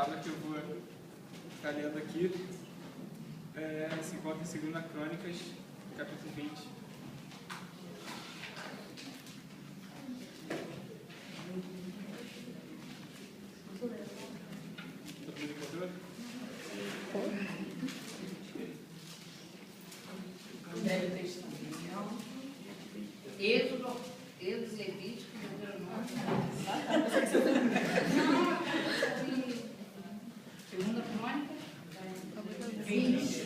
palavra que eu vou estar lendo aqui se encontra em 2 Crônicas, capítulo 20. Todo mundo encontrou? Velho Testamento, Êxodo, Levítico, Deuteronômio, Segunda Crônica, 20.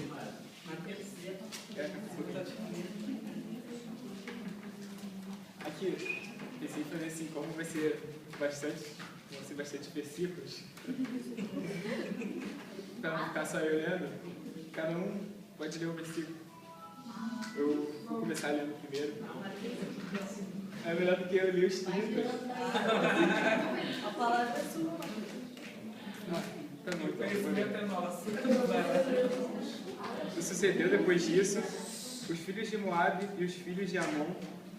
Aqui, pensei em fazer assim, como vai ser bastante versículos, para não ficar só eu lendo, cada um pode ler um versículo. Eu vou começar lendo primeiro. É melhor do que eu li os 30. A palavra é sua. Tá bom, O conhecimento é nosso. E sucedeu depois disso, os filhos de Moabe e os filhos de Amon,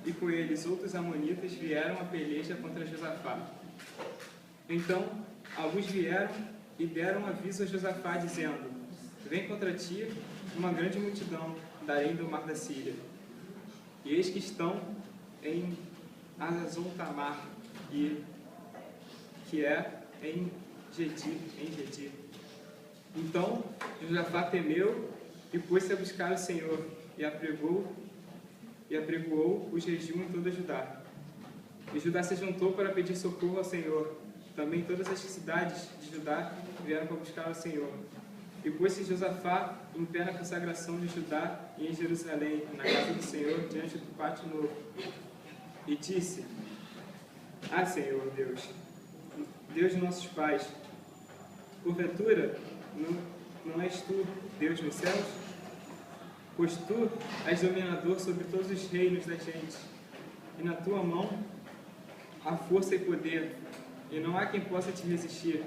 e com eles outros amonitas vieram a peleja contra Josafá. Então, alguns vieram e deram aviso a Josafá, dizendo: vem contra ti uma grande multidão da além do mar da Síria. E eis que estão em Azon-Tamar, que é em Gedi. Então Josafá temeu e pôs-se a buscar o Senhor, e apregoou o jejum em toda Judá. E Judá se juntou para pedir socorro ao Senhor. Também todas as cidades de Judá vieram para buscar ao Senhor. E pôs-se Josafá em pé na consagração de Judá e em Jerusalém, na casa do Senhor, diante do pátio novo. E disse: ah, Senhor Deus, Deus de nossos pais, porventura não és tu Deus nos céus? Pois tu és dominador sobre todos os reinos da gente, e na tua mão há força e poder, e não há quem possa te resistir.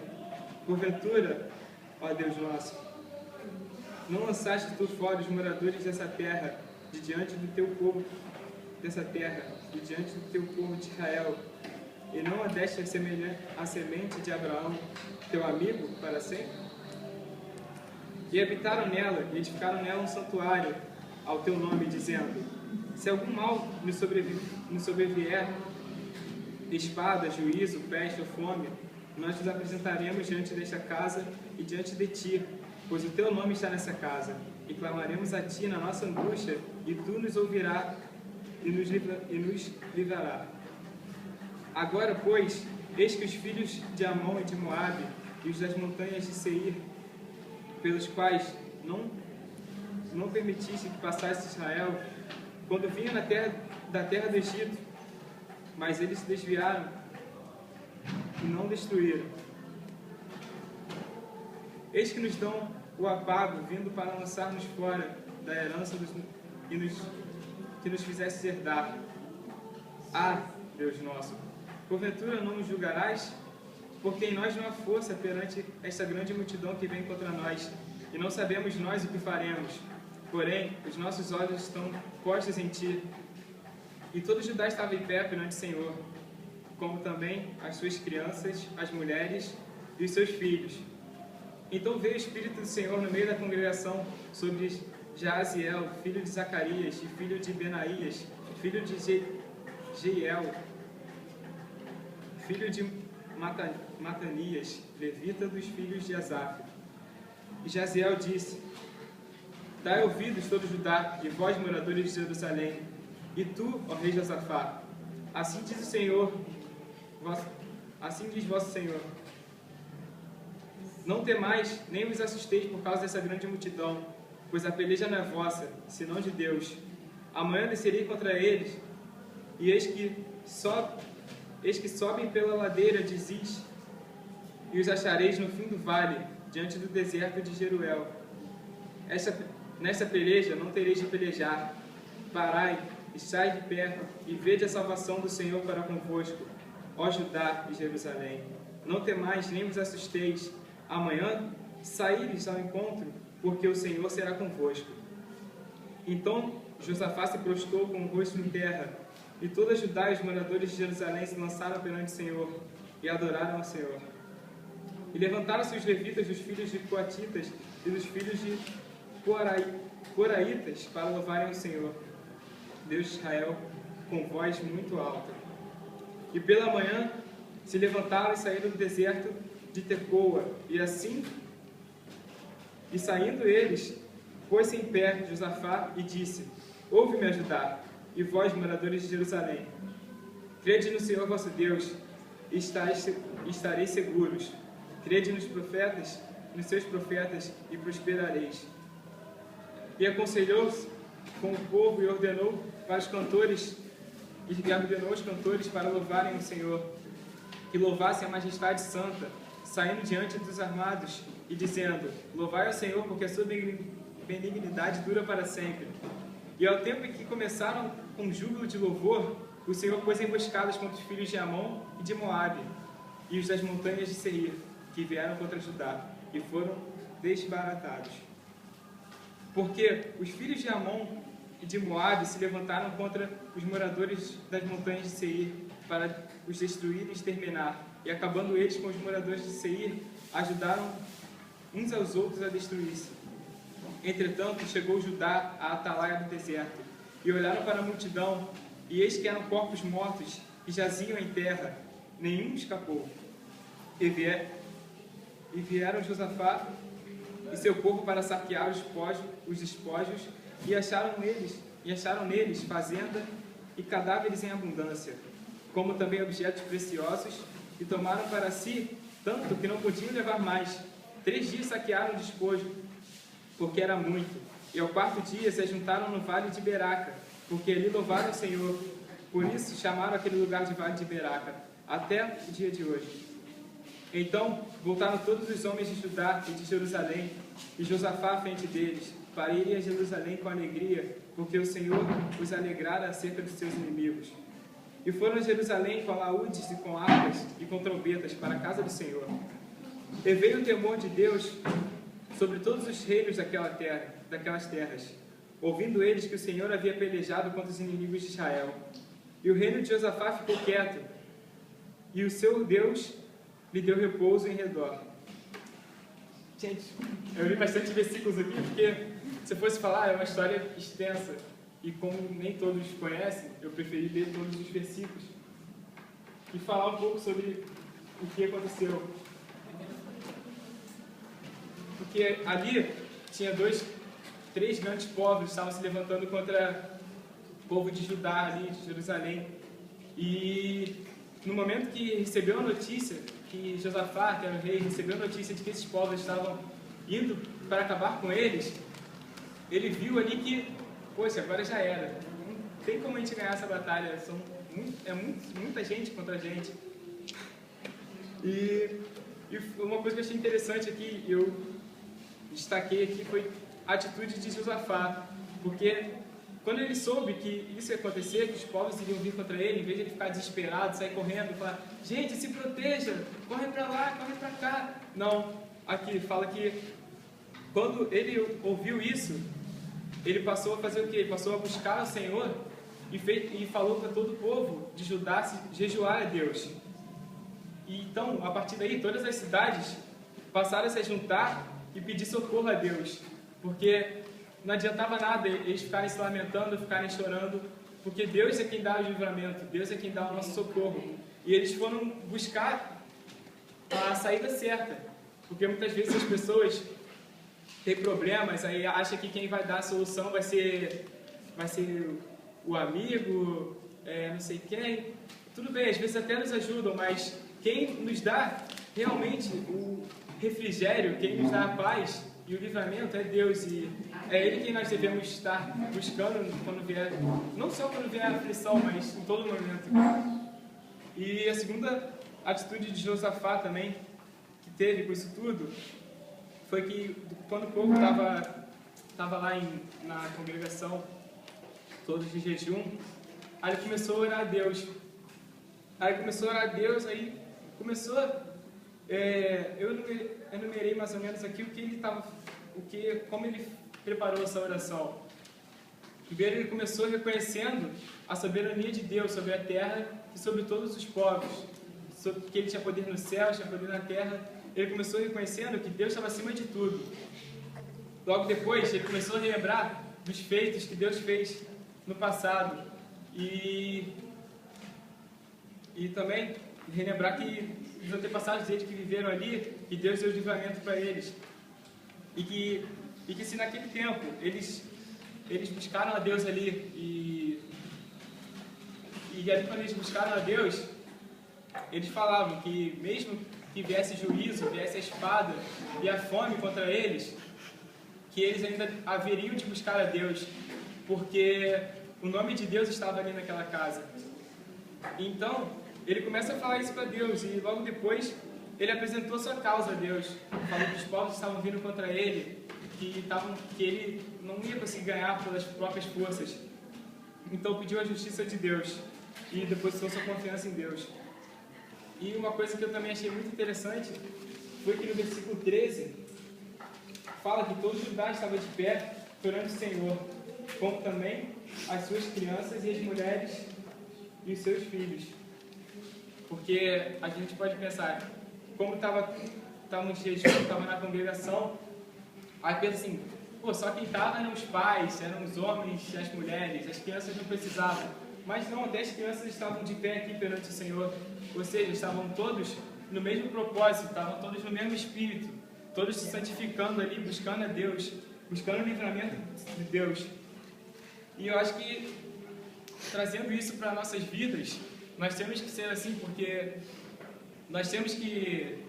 Porventura, ó Deus nosso, não lançaste tu fora os moradores dessa terra, de diante do teu povo, dessa terra, de diante do teu povo de Israel, e não a deste a semente de Abraão, teu amigo, para sempre? E habitaram nela, e edificaram nela um santuário ao teu nome, dizendo: se algum mal nos sobrevier, espada, juízo, peste ou fome, nós nos apresentaremos diante desta casa e diante de ti, pois o teu nome está nessa casa, e clamaremos a ti na nossa angústia, e tu nos ouvirás e nos livrará. Agora, pois, eis que os filhos de Amon e de Moabe, e os das montanhas de Seir, pelos quais não permitiste que passasse Israel, quando vinha da terra do Egito, mas eles se desviaram e não destruíram. Eis que nos dão o apago, vindo para lançar-nos fora da herança que nos fizesse herdar. Ah, Deus nosso, porventura não nos julgarás? Porque em nós não há força perante esta grande multidão que vem contra nós, e não sabemos nós o que faremos. Porém, os nossos olhos estão postos em ti. E todo Judá estava em pé perante o Senhor, como também as suas crianças, as mulheres e os seus filhos. Então veio o Espírito do Senhor no meio da congregação sobre Jaaziel, filho de Zacarias, e filho de Benaías, filho de Jeiel, filho de Matanias, levita dos filhos de Asaf. E Jaziel disse: dai ouvidos todo Judá, e vós, moradores de Jerusalém, e tu, ó rei Josafá, assim diz o Senhor, assim diz vosso Senhor: não temais, nem vos assusteis por causa dessa grande multidão, pois a peleja não é vossa, senão de Deus. Amanhã descerei contra eles, e eis que sobem pela ladeira de Ziz, e os achareis no fim do vale, diante do deserto de Jeruel. Nesta peleja não tereis de pelejar. Parai, estai de pé, e vede a salvação do Senhor para convosco, ó Judá e Jerusalém. Não temais, nem vos assusteis. Amanhã saíres ao encontro, porque o Senhor será convosco. Então Josafá se prostrou com o rosto em terra, e toda Judá e os moradores de Jerusalém se lançaram perante o Senhor, e adoraram ao Senhor. E levantaram-se os levitas dos filhos de Coatitas e dos filhos de Coraitas para louvarem o Senhor, Deus de Israel, com voz muito alta. E pela manhã se levantaram e saíram do deserto de Tecoa, e saindo eles, pôs-se em pé Josafá e disse: Ouve-me ajudar, e vós, moradores de Jerusalém, crede no Senhor vosso Deus, e estareis seguros. Crede nos seus profetas, e prosperareis. E aconselhou-se com o povo e ordenou os cantores para louvarem o Senhor, que louvassem a majestade santa, saindo diante dos armados e dizendo: Louvai ao Senhor, porque a sua benignidade dura para sempre. E ao tempo em que começaram com júbilo de louvor, o Senhor pôs emboscadas contra os filhos de Amon e de Moabe, e os das montanhas de Seir, que vieram contra Judá, e foram desbaratados. Porque os filhos de Amon e de Moabe se levantaram contra os moradores das montanhas de Seir, para os destruir e exterminar, e acabando eles com os moradores de Seir, ajudaram uns aos outros a destruir-se. Entretanto, chegou Judá à atalaia do deserto, e olharam para a multidão, e eis que eram corpos mortos, que jaziam em terra, nenhum escapou. E vieram Josafá e seu povo para saquear os despojos, e acharam neles fazenda e cadáveres em abundância, como também objetos preciosos, e tomaram para si tanto que não podiam levar mais. 3 dias saquearam o despojo, porque era muito, e ao 4º dia se juntaram no vale de Beraca, porque ali louvaram o Senhor. Por isso chamaram aquele lugar de vale de Beraca, até o dia de hoje. Então voltaram todos os homens de Judá e de Jerusalém, e Josafá à frente deles, para irem a Jerusalém com alegria, porque o Senhor os alegrara acerca dos seus inimigos. E foram a Jerusalém com alaúdes e com harpas e com trombetas para a casa do Senhor. E veio o temor de Deus sobre todos os reinos daquelas terras, ouvindo eles que o Senhor havia pelejado contra os inimigos de Israel. E o reino de Josafá ficou quieto, e o seu Deus lhe deu repouso em redor. Gente, eu li bastante versículos aqui, porque se fosse falar, é uma história extensa. E como nem todos conhecem, eu preferi ler todos os versículos e falar um pouco sobre o que aconteceu. Porque ali tinha 3 grandes povos que estavam se levantando contra o povo de Judá, ali de Jerusalém. E no momento que recebeu a notícia, que Josafá, que era o rei, recebeu a notícia de que esses povos estavam indo para acabar com eles, ele viu ali que, poxa, agora já era. Não tem como a gente ganhar essa batalha. Muita gente contra a gente. E uma coisa que eu achei interessante aqui, eu destaquei aqui, foi a atitude de Josafá. Porque quando ele soube que isso ia acontecer, que os povos iriam vir contra ele, em vez de ele ficar desesperado, sair correndo e falar: gente, se proteja, corre para lá, corre para cá. Não, aqui fala que quando ele ouviu isso, ele passou a fazer o quê? Ele passou a buscar o Senhor e falou para todo o povo de Judá se jejuar a Deus. E então, a partir daí, todas as cidades passaram a se juntar e pedir socorro a Deus, porque não adiantava nada eles ficarem se lamentando, ficarem chorando, porque Deus é quem dá o livramento, Deus é quem dá o nosso socorro. E eles foram buscar a saída certa, porque muitas vezes as pessoas têm problemas, aí acham que quem vai dar a solução vai ser o amigo, não sei quem. Tudo bem, às vezes até nos ajudam, mas quem nos dá realmente o refrigério, quem nos dá a paz e o livramento é Deus, e é Ele quem nós devemos estar buscando quando vier, não só quando vier a aflição, mas em todo momento. E a segunda atitude de Josafá também, que teve com isso tudo, foi que quando o povo estava lá na congregação, todos de jejum, aí ele começou a orar a Deus. Eu enumerei mais ou menos aqui como ele preparou essa oração. Primeiro ele começou reconhecendo a soberania de Deus sobre a terra e sobre todos os povos, que ele tinha poder no céu, tinha poder na terra, ele começou reconhecendo que Deus estava acima de tudo. Logo depois, ele começou a lembrar dos feitos que Deus fez no passado. E também relembrar que os antepassados dele que viveram ali, que Deus deu livramento para eles. E que se naquele tempo eles buscaram a Deus ali, e ali quando eles buscaram a Deus, eles falavam que mesmo que viesse juízo, viesse a espada e a fome contra eles, que eles ainda haveriam de buscar a Deus, porque o nome de Deus estava ali naquela casa. Então, ele começa a falar isso para Deus, e logo depois ele apresentou sua causa a Deus, falou que os povos estavam vindo contra ele, que ele não ia conseguir ganhar pelas próprias forças. Então pediu a justiça de Deus e depositou sua confiança em Deus. E uma coisa que eu também achei muito interessante foi que no versículo 13 fala que todo Judá estava de pé perante o Senhor, como também as suas crianças e as mulheres e os seus filhos. Porque a gente pode pensar, como estava no jejum, estava na congregação, aí pensa assim, pô, só quem estava eram os pais, eram os homens, as mulheres, as crianças não precisavam. Mas não, até as crianças estavam de pé aqui perante o Senhor, ou seja, estavam todos no mesmo propósito, estavam todos no mesmo espírito, todos se santificando ali, buscando a Deus, buscando o livramento de Deus. E eu acho que, trazendo isso para nossas vidas, nós temos que ser assim, porque nós temos que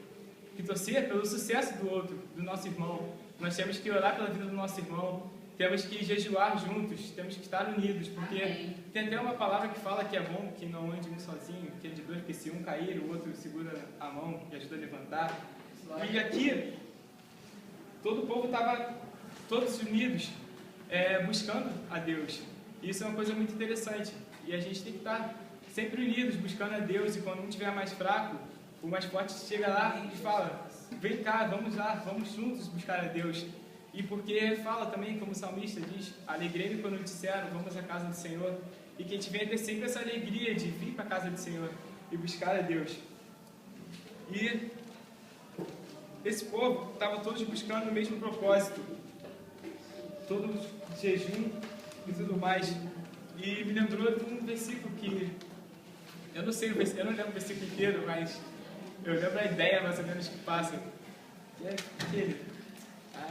torcer pelo sucesso do outro, do nosso irmão. Nós temos que orar pela vida do nosso irmão, temos que jejuar juntos, temos que estar unidos, porque tem até uma palavra que fala que é bom que não ande um sozinho, que é de dois, porque se um cair, o outro segura a mão e ajuda a levantar. E aqui, todo o povo estava todos unidos, buscando a Deus. E isso é uma coisa muito interessante. E a gente tem que estar sempre unidos, buscando a Deus, e quando um estiver mais fraco, o mais forte chega lá e fala, vem cá, vamos lá, vamos juntos buscar a Deus. E porque fala também, como o salmista diz, alegrei-me quando disseram, vamos à casa do Senhor. E que a gente venha ter sempre essa alegria de vir para a casa do Senhor e buscar a Deus. E esse povo estava todos buscando o mesmo propósito, todos jejum e tudo mais. E me lembrou de um versículo que, eu não lembro o versículo inteiro, mas eu lembro a ideia mais ou menos que passa. Que é aquele,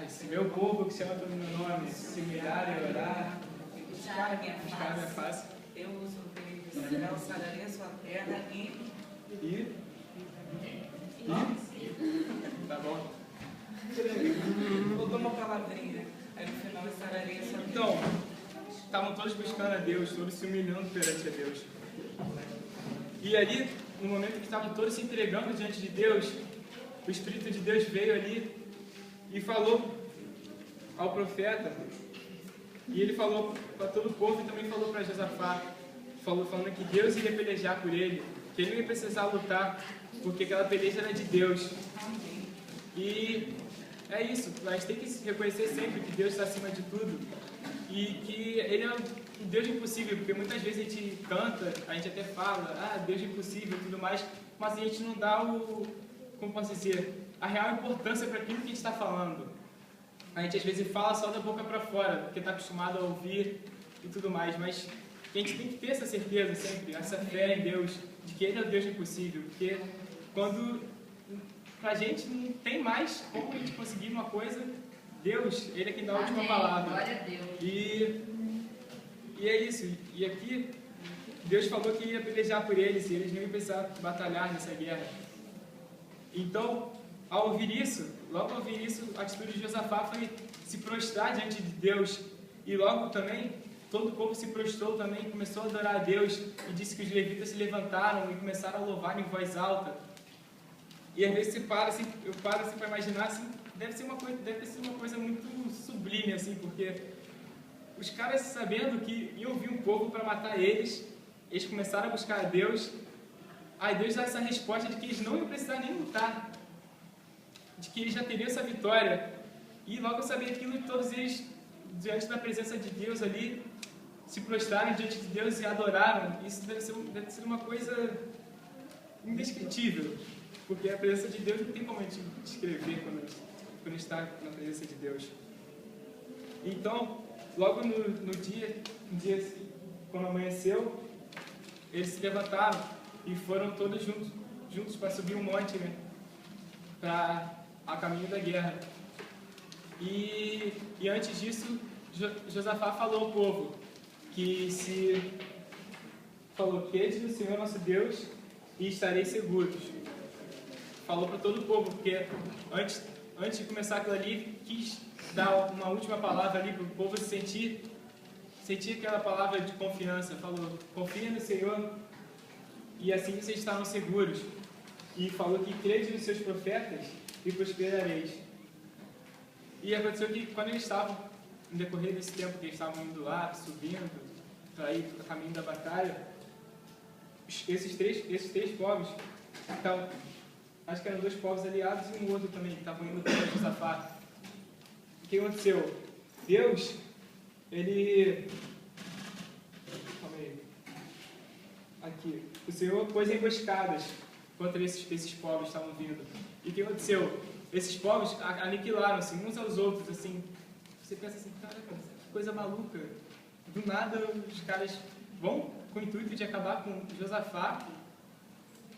esse meu povo que chama pelo meu nome, se humilhar e orar, buscar a minha face, eu uso o verbo, alçarei a sua terra e... Tá bom. Botou uma palavrinha, aí no final alçarei a sua terra. Então, estavam todos buscando a Deus, todos se humilhando perante a Deus. E ali, no momento que estavam todos se entregando diante de Deus, o Espírito de Deus veio ali e falou ao profeta, e ele falou para todo o povo e também falou para Josafá, falando que Deus iria pelejar por ele, que ele não ia precisar lutar, porque aquela peleja era de Deus. E é isso, a gente tem que reconhecer sempre que Deus está acima de tudo, e que Ele é um Deus impossível, porque muitas vezes a gente canta, a gente até fala, Deus é impossível e tudo mais, mas a gente não dá como posso dizer, a real importância para aquilo que a gente está falando. A gente às vezes fala só da boca para fora, porque está acostumado a ouvir e tudo mais, mas a gente tem que ter essa certeza sempre, essa fé em Deus, de que Ele é o Deus impossível, porque quando pra gente não tem mais como a gente conseguir uma coisa, Deus, Ele é quem dá a última palavra. Glória a Deus. E é isso, e aqui Deus falou que ia pelejar por eles, e eles não iam precisar batalhar nessa guerra. Então, ao ouvir isso, logo ao ouvir isso, a atitude de Josafá foi se prostrar diante de Deus. E logo também, todo o povo se prostrou também, começou a adorar a Deus. E disse que os levitas se levantaram e começaram a louvar em voz alta. E às vezes eu paro assim para imaginar, assim, deve ser uma coisa muito sublime, assim, porque os caras, sabendo que iam vir um povo para matar eles começaram a buscar a Deus. Aí Deus dá essa resposta de que eles não iam precisar nem lutar, de que eles já teriam essa vitória. E logo eu sabia aquilo, todos eles, diante da presença de Deus ali, se prostraram diante de Deus e adoraram. Isso deve ser uma coisa indescritível. porque a presença de Deus não tem como a gente descrever quando está na presença de Deus. Então, logo no dia quando amanheceu, eles se levantaram e foram todos juntos para subir um monte, né, para a caminho da guerra. E antes disso, Josafá falou ao povo falou: crede no Senhor nosso Deus e estareis seguros. Falou para todo o povo, porque antes de começar aquilo ali, quis dar uma última palavra ali para o povo sentir aquela palavra de confiança. Falou: confia no Senhor e assim vocês estarão seguros. E falou que crede nos seus profetas e prosperareis. E aconteceu que quando eles estavam, no decorrer desse tempo que eles estavam indo lá, subindo, para ir a caminho da batalha, esses três povos, então, acho que eram 2 povos aliados e um outro também, que estavam indo para Josafá. O que aconteceu? Deus, ele... Calma aí. Aqui. O Senhor pôs emboscadas contra esses povos que estavam vindo. E o que aconteceu? Esses povos aniquilaram-se uns aos outros, assim. Você pensa assim, caraca, que coisa maluca. Do nada, os caras vão com o intuito de acabar com Josafá.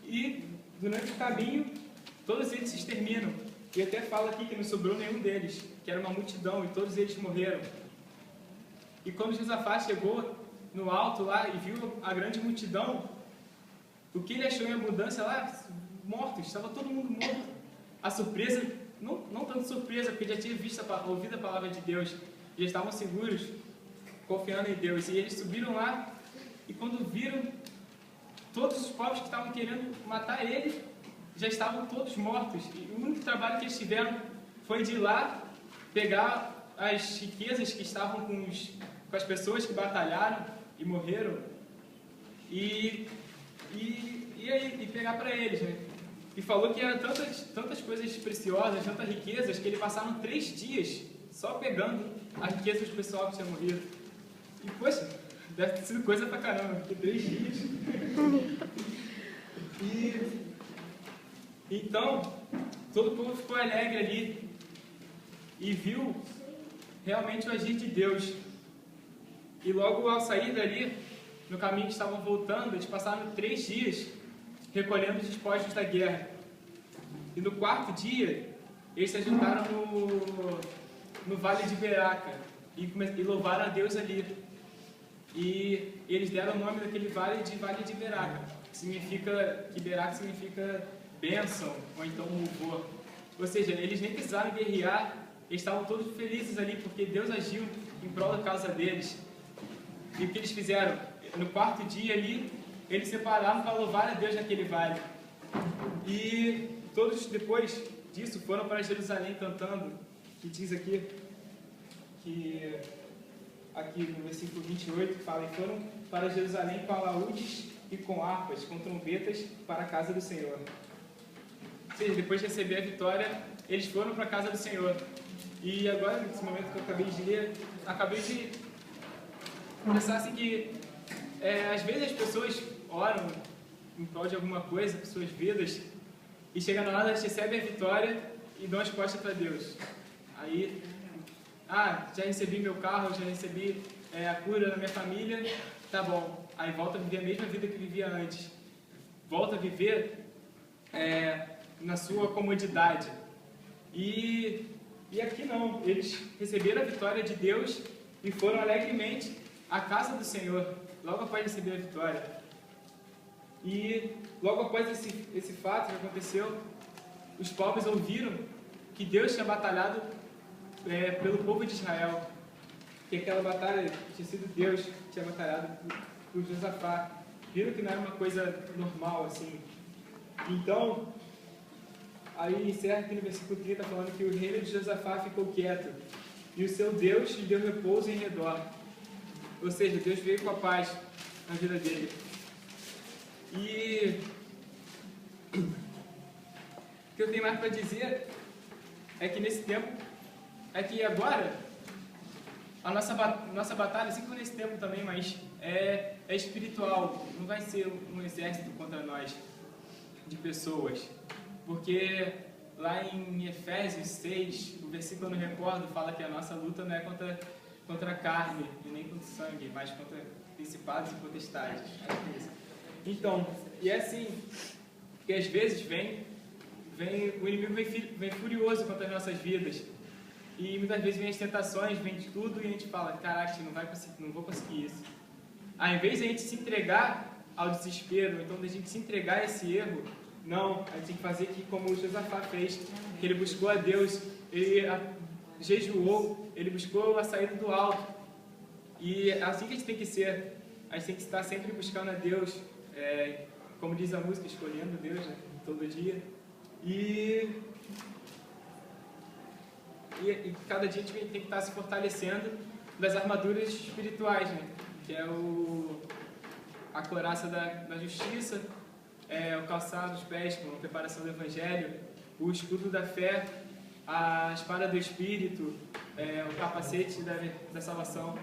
E, durante o caminho, todos eles se exterminam. E até fala aqui que não sobrou nenhum deles, que era uma multidão, e todos eles morreram. E quando Josafá chegou no alto lá e viu a grande multidão, o que ele achou em abundância lá? Mortos, estava todo mundo morto. A surpresa, não tanto surpresa, porque já tinha ouvido a palavra de Deus, já estavam seguros, confiando em Deus. E eles subiram lá, e quando viram, todos os povos que estavam querendo matar ele, já estavam todos mortos. E o único trabalho que eles tiveram foi de ir lá, pegar as riquezas que estavam com as pessoas que batalharam e morreram, e pegar para eles, né? E falou que eram tantas coisas preciosas, tantas riquezas, que eles passaram 3 dias só pegando as riquezas do pessoal que tinha morrido. E, poxa, deve ter sido coisa pra caramba, porque 3 dias. Então, todo o povo ficou alegre ali e viu realmente o agir de Deus. E logo ao sair dali, no caminho que estavam voltando, eles passaram 3 dias recolhendo os despojos da guerra. E no 4º dia, eles se juntaram no Vale de Beraca e louvaram a Deus ali. E eles deram o nome daquele vale de Beraca, que Beraca significa bênção, ou então louvor. Ou seja, eles nem precisaram guerrear, eles estavam todos felizes ali, porque Deus agiu em prol da causa deles. E o que eles fizeram? No 4º dia ali, eles separaram para louvar a Deus naquele vale. E todos depois disso foram para Jerusalém cantando, que diz aqui no versículo 28, que fala: e foram para Jerusalém com alaúdes e com harpas, com trombetas, para a casa do Senhor. Ou seja, depois de receber a vitória, eles foram para a casa do Senhor. E agora, nesse momento que eu acabei de ler, acabei de pensar assim que às vezes as pessoas oram em prol de alguma coisa, para suas vidas, e chega na hora, elas recebem a vitória e dão as costas para Deus. Aí, já recebi meu carro, já recebi a cura na minha família, tá bom. Aí volta a viver a mesma vida que vivia antes. Volta a viver na sua comodidade. E aqui não, eles receberam a vitória de Deus e foram alegremente à casa do Senhor, logo após receber a vitória. E logo após esse fato que aconteceu, os povos ouviram que Deus tinha batalhado pelo povo de Israel, que aquela batalha tinha sido Deus que tinha batalhado por Josafá. Viram que não era uma coisa normal assim. Então, aí encerra aqui no versículo 30 falando que o reino de Josafá ficou quieto e o seu Deus lhe deu repouso em redor. Ou seja, Deus veio com a paz na vida dele. E o que eu tenho mais para dizer é que nesse tempo, agora, a nossa batalha, assim como nesse tempo também, mas é espiritual. Não vai ser um exército contra nós, de pessoas. Porque lá em Efésios 6, o versículo eu não recordo, fala que a nossa luta não é contra a carne e nem contra o sangue, mas contra principados e potestades. Então, e é assim, que às vezes o inimigo vem furioso contra as nossas vidas. E muitas vezes vem as tentações, vem de tudo, e a gente fala, caraca, não vou conseguir isso. Ao invés de a gente se entregar ao desespero, então da gente se entregar a esse erro, não, a gente tem que fazer como o Josafá fez, que ele buscou a Deus, ele jejuou, ele buscou a saída do alto. E é assim que a gente tem que ser, a gente tem que estar sempre buscando a Deus, como diz a música, escolhendo Deus, né, todo dia. E cada dia a gente tem que estar se fortalecendo das armaduras espirituais, né? Que é a couraça da justiça, o calçado dos pés com a preparação do Evangelho, o escudo da fé, a espada do Espírito, o capacete da salvação.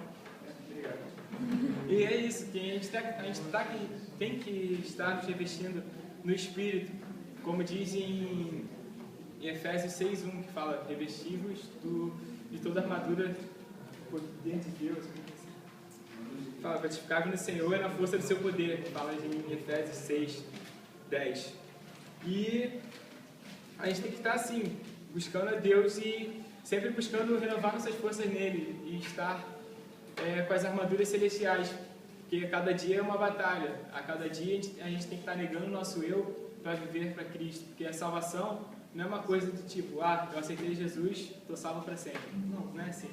Obrigado. E é isso, que a gente tem que estar nos revestindo no Espírito, como diz em Efésios 6:1, que fala, revestivos de toda a armadura do poder de Deus. Fala, fratificável no Senhor e na força do seu poder, que fala em Efésios 6:10. E a gente tem que estar assim, buscando a Deus e sempre buscando renovar nossas forças nele e estar com as armaduras celestiais, porque a cada dia é uma batalha, a cada dia a gente tem que estar negando o nosso eu para viver para Cristo, porque a salvação não é uma coisa do tipo, eu aceitei Jesus, estou salvo para sempre. Não é assim.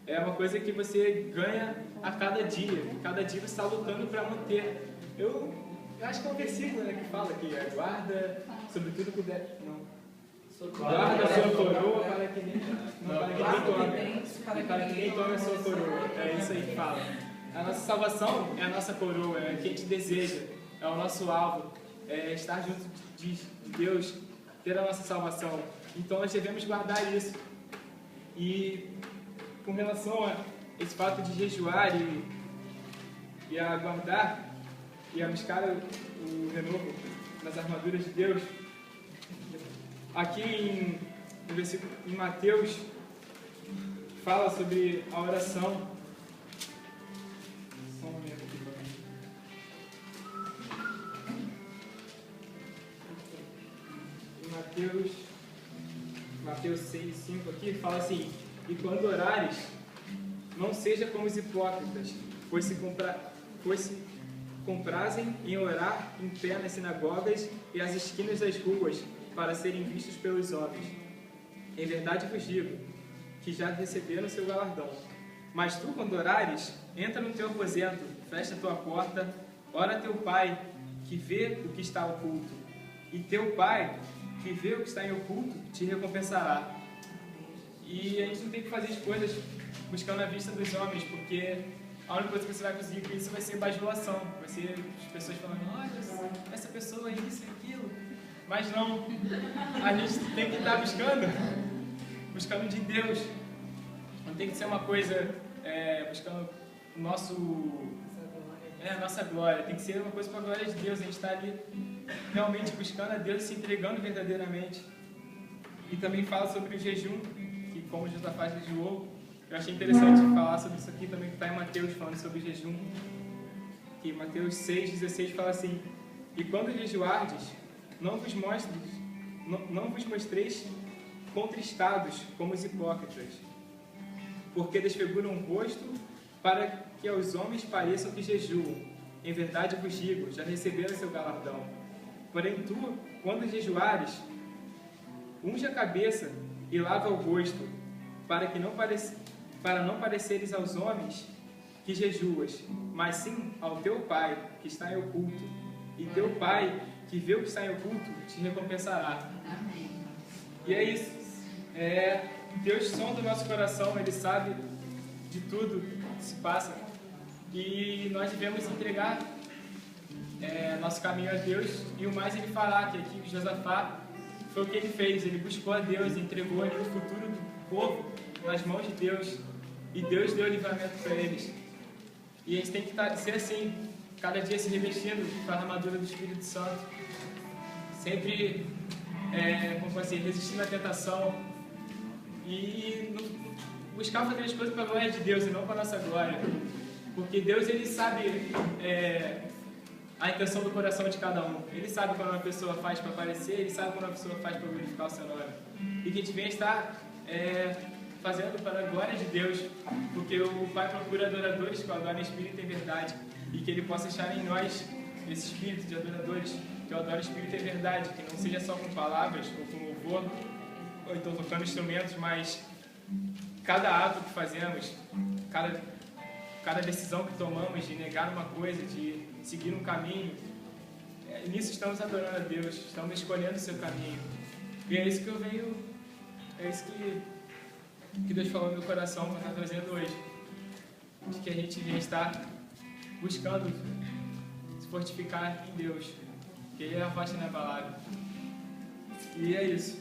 É uma coisa que você ganha a cada dia você está lutando para manter. Eu acho que é um versículo, né, que fala que guarda sobre tudo que der. Não. Guarda a sua coroa para que ninguém tome a sua coroa. É isso aí que fala. A nossa salvação é a nossa coroa, é o que a gente deseja, é o nosso alvo, é estar junto de Deus, ter a nossa salvação. Então nós devemos guardar isso. E com relação a esse fato de jejuar e a guardar e a buscar o renovo nas armaduras de Deus, aqui no versículo em Mateus fala sobre a oração. Só um momento aqui. Mateus 6:5 aqui fala assim: e quando orares, não seja como os hipócritas, pois se comprazem em orar em pé nas sinagogas e às esquinas das ruas, para serem vistos pelos homens. Em verdade vos digo, que já receberam seu galardão. Mas tu, quando orares, entra no teu aposento, fecha a tua porta, ora a teu Pai, que vê o que está oculto. E teu Pai, que vê o que está em oculto, te recompensará. E a gente não tem que fazer as coisas buscando a vista dos homens, porque a única coisa que você vai conseguir com isso vai ser bajulação. Vai ser as pessoas falando, olha, essa pessoa é isso e aquilo. Mas não, a gente tem que estar buscando de Deus. Não tem que ser uma coisa buscando a nossa glória. Tem que ser uma coisa para a glória de Deus. A gente está ali realmente buscando a Deus e se entregando verdadeiramente. E também fala sobre o jejum, que como o Josafá jejuou. Eu achei interessante falar sobre isso aqui também, que está em Mateus, falando sobre o jejum. Que Mateus 6:16 fala assim: e quando jejuardes, não vos mostreis contristados como os hipócritas, porque desfiguram o rosto para que aos homens pareçam que jejuam. Em verdade vos digo, já receberam seu galardão. Porém tu, quando jejuares, unge a cabeça e lava o rosto, para não pareceres aos homens que jejuas, mas sim ao teu Pai que está em oculto. E teu Pai que vê o que está em oculto te recompensará. Amém. E é isso. Deus sonda o nosso coração, Ele sabe de tudo que se passa. E nós devemos entregar nosso caminho a Deus, e o mais Ele fará, que aqui Josafá foi o que ele fez. Ele buscou a Deus, entregou ali o futuro do povo nas mãos de Deus, e Deus deu o livramento para eles. E a gente tem que ser assim, cada dia se revestindo com a armadura do Espírito Santo, sempre, como posso dizer, resistindo à tentação e buscar fazer as coisas para a glória de Deus e não para a nossa glória. Porque Deus, Ele sabe a intenção do coração de cada um. Ele sabe quando uma pessoa faz para aparecer, Ele sabe quando uma pessoa faz para glorificar o seu nome. E que a gente venha estar fazendo para a glória de Deus, porque o Pai procura adoradores que o adorem em espírito e em verdade, e que Ele possa achar em nós esse espírito de adoradores que o adorem em espírito e em verdade, que não seja só com palavras ou com louvor, ou então tocando instrumentos, mas cada ato que fazemos, cada decisão que tomamos de negar uma coisa, de seguir um caminho, nisso estamos adorando a Deus, estamos escolhendo o seu caminho. E é isso que eu venho, é isso que Deus falou no meu coração para estar trazendo hoje. De que a gente venha estar buscando se fortificar em Deus, que Ele é a rocha inabalável. E é isso.